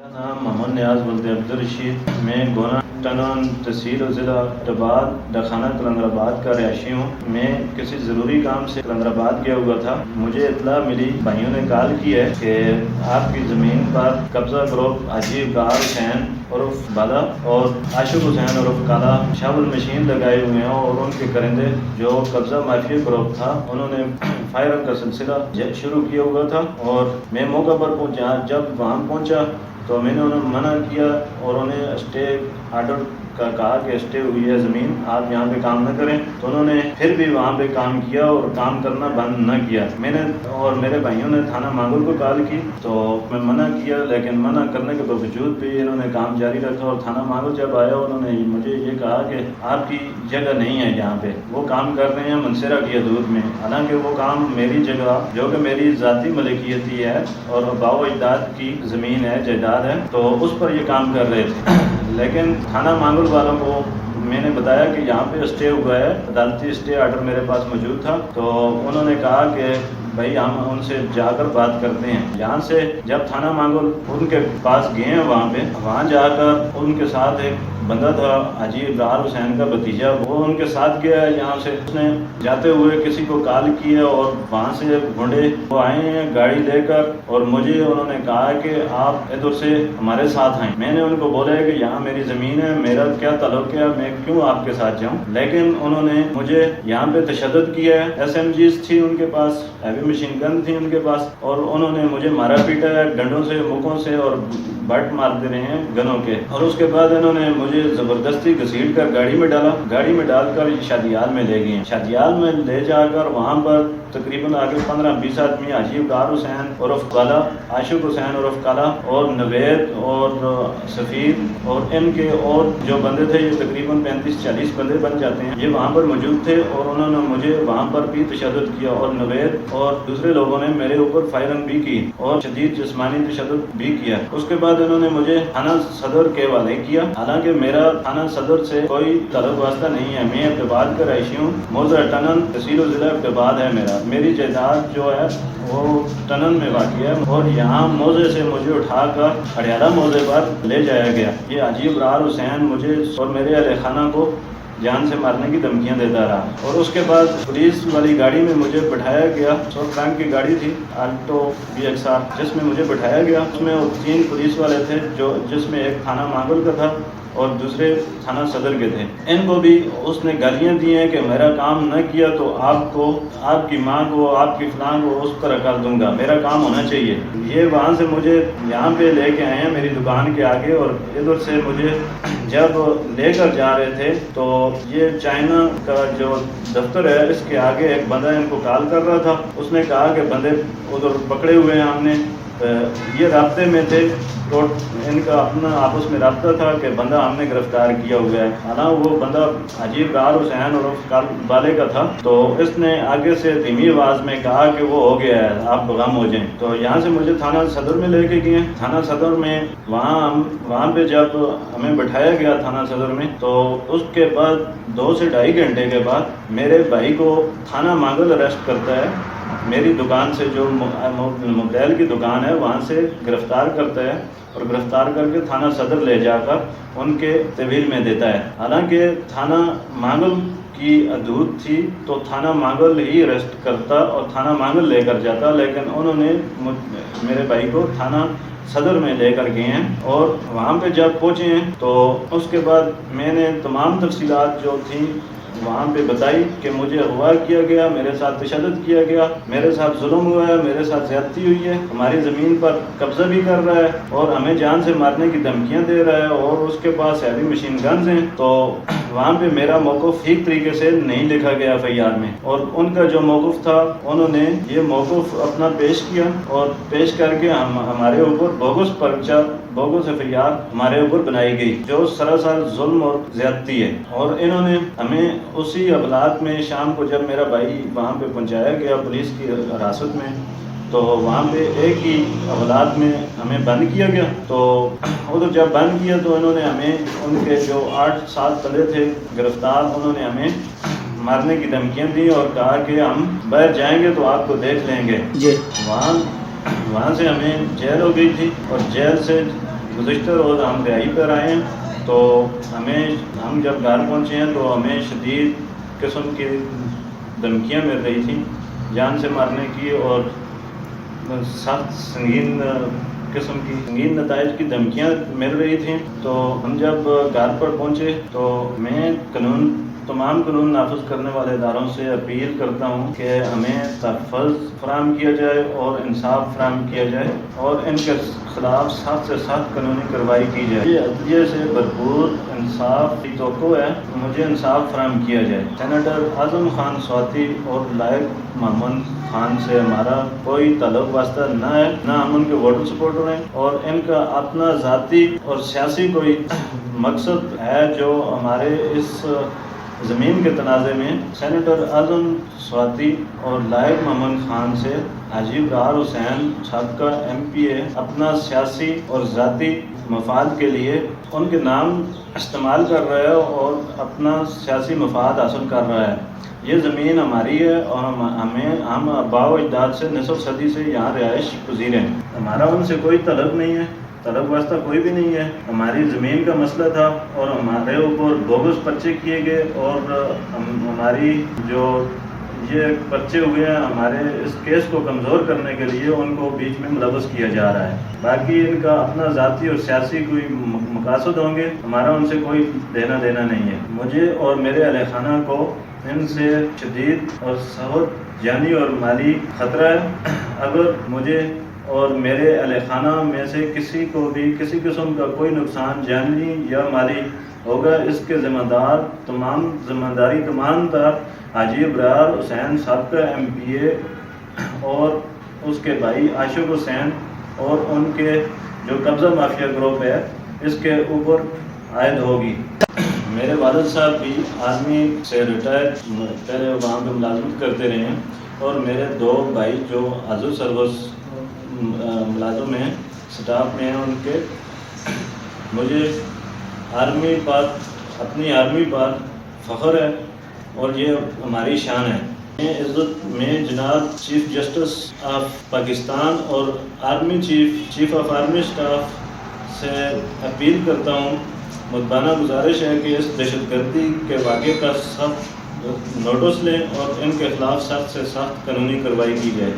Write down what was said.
मेरा नाम मोहम्मद नियाज वल्द अब्दुल रशीद, मैं गोना टनन तहसील और ज़िला अब्बाद डखाना कलंदराबाद का रहायशी हूँ। मैं किसी ज़रूरी काम से कलंदराबाद गया हुआ था। मुझे इत्तला मिली, भाइयों ने कॉल की है कि आपकी ज़मीन पर कब्ज़ा ग्रुप हाजी इब्रार हुसैन उर्फ बाला और आशिक हुसैन उर्फ काला शाबुल मशीन लगाए हुए हैं और उनके करिंदे जो कब्ज़ा माफिया ग्रुप था उन्होंने फायरिंग का सिलसिला शुरू किया हुआ था। और मैं मौका पर पहुँचा। जब वहाँ पहुँचा तो मैंने उन्हें मना किया और उन्हें स्टे आर्डर का कहा कि स्टे हुई है ज़मीन, आप यहाँ पे काम न करें। तो उन्होंने फिर भी वहाँ पे काम किया और काम करना बंद न किया। मैंने और मेरे भाइयों ने थाना मांगुल को कॉल की तो मैं मना किया, लेकिन मना करने के बावजूद भी इन्होंने काम जारी रखा। और थाना मांगुल जब आया उन्होंने मुझे ये कहा कि आपकी जगह नहीं है यहाँ पे, वो काम कर रहे हैं मंसेरा की हदूद में। हालांकि वो काम मेरी जगह जो कि मेरी ज़ाती मलिकियती है और आबाओ अजदाद की ज़मीन है, जायदाद है, तो उस पर ये काम कर रहे थे। लेकिन थाना मांगुल वालों को मैंने बताया कि यहाँ पे स्टे हुआ है, अदालती स्टे आर्डर मेरे पास मौजूद था। तो उन्होंने कहा कि भाई हम उनसे जाकर बात करते हैं। यहाँ से जब थाना मांगुल उनके पास गए हैं वहाँ जाकर उनके साथ एक बंदा था हाजी इब्रार हुसैन का भतीजा, वो उनके साथ गया है। यहाँ से उसने जाते हुए किसी को कॉल किया और वहाँ से गुंडे वो आए हैं गाड़ी लेकर और मुझे उन्होंने कहा कि आप इधर से हमारे साथ आए। मैंने उनको बोला है कि यहाँ मेरी ज़मीन है, मेरा क्या ताल्लुक है, मैं क्यों आपके साथ जाऊँ। लेकिन उन्होंने मुझे यहाँ पे तशद्दुद किया है। SMGs थी उनके पास, हैवी मशीन गन थी उनके पास और उन्होंने मुझे मारा पीटा है डंडों से, मुखों से और बट मारते रहे हैं गनों के। और उसके बाद इन्होंने मुझे ज़बरदस्ती घसीट कर गाड़ी में डाला, गाड़ी में डालकर शादियाल में ले गए। शादियाल में ले जाकर वहाँ पर तकरीबन आगे 15-20 आदमी हाजी इब्रार हुसैन उर्फ काला, आशिक हुसैन उर्फ काला और नवेद और सफ़ीर और इनके और जो बंदे थे, ये तकरीबन 35-40 बंदे बन जाते हैं, ये वहाँ पर मौजूद थे। और उन्होंने मुझे वहाँ पर भी तशद्दुद किया और नवेद और दूसरे लोगों ने मेरे ऊपर फायरिंग भी की और शदीद जिस्मानी तशद्दुद भी किया। उसके बाद उन्होंने मुझे थाना सदर के हवाले किया। हालांकि मेरा थाना सदर से कोई ताल्लुक वास्ता नहीं है, मैं अब्बाद का रहायशी हूँ। मौजा टनन तहसील और ज़िला अब्बाद है मेरी जायदाद जो है वो टनन में वाक़ है। और यहाँ मौजे से मुझे उठाकर अड़ियाला मौजे पर ले जाया गया। ये हाजी इब्रार हुसैन मुझे और मेरे अहले खाना को जान से मारने की धमकियां देता रहा। और उसके बाद पुलिस वाली गाड़ी में मुझे बिठाया गया। 100 फ्रैंक की गाड़ी थी आल्टो BXR, जिसमें मुझे बिठाया गया। उसमें 3 पुलिस वाले थे, जिसमें एक थाना मांगुल का था और दूसरे थाना सदर के थे। इनको भी उसने गालियां दी हैं कि मेरा काम न किया तो आपको, आपकी माँ को, आपकी फलां को उस तरह कर दूंगा, मेरा काम होना चाहिए। ये वहाँ से मुझे यहाँ पे लेके आए हैं मेरी दुकान के आगे। और इधर से मुझे जब लेकर जा रहे थे तो ये चाइना का जो दफ्तर है इसके आगे एक बंदा इनको कॉल कर रहा था। उसने कहा कि बंदे उधर पकड़े हुए हैं, हमने ये रास्ते में थे तो इनका अपना आपस में रास्ता था कि बंदा हमने गिरफ्तार किया हुआ है। हालांकि वो बंदा हाजी इब्रार हुसैन और बाले का था। तो इसने आगे से धीमी आवाज़ में कहा कि वो हो गया है, आप गम हो जाएं। तो यहाँ से मुझे थाना सदर में लेके गए। थाना सदर में वहाँ पे जब हमें बैठाया गया थाना सदर में, तो उसके बाद 2 से ढाई घंटे के बाद मेरे भाई को थाना मांगुल अरेस्ट करता है। मेरी दुकान से जो मोबाइल की दुकान है वहाँ से गिरफ्तार करता है और गिरफ्तार करके थाना सदर ले जाकर उनके तहवील में देता है। हालांकि थाना मांगुल की हदूद थी तो थाना मांगुल ही अरेस्ट करता और थाना मांगुल लेकर जाता, लेकिन उन्होंने मेरे भाई को थाना सदर में लेकर गए हैं। और वहाँ पे जब पहुँचे हैं तो उसके बाद मैंने तमाम तफसीलात जो थी वहाँ पे बताई कि मुझे अगवा किया गया, मेरे साथ तशद्दुद किया गया, मेरे साथ जुल्म हुआ है, मेरे साथ ज़्यादती हुई है, हमारी ज़मीन पर कब्ज़ा भी कर रहा है और हमें जान से मारने की धमकियाँ दे रहा है और उसके पास हैवी मशीन गन्स हैं। तो वहाँ पे मेरा मौक़िफ़ ठीक तरीके से नहीं लिखा गया FIR में। और उनका जो मौक़िफ़ था उन्होंने ये मौक़िफ़ अपना पेश किया और पेश करके हमारे ऊपर बोगस पर्चा, बोगस FIR हमारे ऊपर बनाई गई, जो सरासर जुल्म और ज़्यादती है। और इन्होंने हमें उसी हालात में शाम को जब मेरा भाई वहाँ पे पहुँचाया गया पुलिस की हिरासत में, तो वहाँ पे एक ही हालात में हमें बंद किया गया। तो उधर जब बंद किया तो इन्होंने हमें, उनके जो 8-7 बंदे थे गिरफ्तार, उन्होंने हमें मारने की धमकियाँ दी और कहा कि हम बाहर जाएंगे तो आपको देख लेंगे। वहाँ से हमें जेल हो गई थी और जेल से گزشتہ روز ہم رہائی پر آئے ہیں، تو ہم جب گھر پہنچے ہیں تو ہمیں شدید قسم کی دھمکیاں مل رہی تھیں، جان سے مارنے کی اور سخت سنگین قسم کی سنگین نتائج کی دھمکیاں مل رہی تھیں۔ تو ہم جب گھر پر پہنچے تو میں تمام قانون نافذ کرنے والے اداروں سے اپیل کرتا ہوں کہ ہمیں تحفظ فراہم کیا جائے اور انصاف فراہم کیا جائے اور ان کے خلاف سخت سے سخت قانونی کارروائی کی جائے۔ یہ عدلیہ سے بھرپور انصاف کی توقع ہے، مجھے انصاف فراہم کیا جائے۔ سینیٹر اعظم خان سواتی اور لائق محمد خان سے ہمارا کوئی تعلق واسطہ نہ ہے، نہ ہم ان کے ووٹر سپورٹر ہیں، اور ان کا اپنا ذاتی اور سیاسی کوئی مقصد ہے جو ہمارے اس زمین کے تنازع میں سینیٹر اعظم سواتی اور لائق محمد خان سے حاجی ابرار حسین سابقہ MP اپنا سیاسی اور ذاتی مفاد کے لیے ان کے نام استعمال کر رہا ہے اور اپنا سیاسی مفاد حاصل کر رہا ہے۔ یہ زمین ہماری ہے اور ہم آباء و اجداد سے نصف صدی سے یہاں رہائش پذیر ہیں، ہمارا ان سے کوئی تعلق نہیں ہے، طلب واسطہ کوئی بھی نہیں ہے۔ ہماری زمین کا مسئلہ تھا اور ہمارے اوپر بوگس پرچے کیے گئے اور ہماری جو یہ پرچے ہوئے ہیں ہمارے اس کیس کو کمزور کرنے کے لیے ان کو بیچ میں ملوث کیا جا رہا ہے۔ باقی ان کا اپنا ذاتی اور سیاسی کوئی مقاصد ہوں گے، ہمارا ان سے کوئی دینا نہیں ہے۔ مجھے اور میرے اہل خانہ کو ان سے شدید اور سخت جانی اور مالی خطرہ ہے۔ اگر مجھے اور میرے اہل خانہ میں سے کسی کو بھی کسی قسم کا کوئی نقصان جانی یا مالی ہوگا، اس کے ذمہ داری تمام تر حاجی ابرار حسین سابقہ MP اور اس کے بھائی عاشق حسین اور ان کے جو قبضہ مافیا گروپ ہے اس کے اوپر عائد ہوگی۔ میرے والد صاحب بھی آرمی سے ریٹائر پہلے وہاں پہ ملازمت کرتے رہے ہیں اور میرے 2 بھائی جو حاضر سروس ملازم ہیں، سٹاف میں ہیں ان کے، مجھے اپنی آرمی پر فخر ہے اور یہ ہماری شان ہے۔ میں عزت میں جناب چیف جسٹس آف پاکستان اور army chief of army staff سے اپیل کرتا ہوں، مدبانہ گزارش ہے کہ اس دہشت گردی کے واقعے کا سخت نوٹس لیں اور ان کے خلاف سخت سے سخت قانونی کارروائی کی جائے۔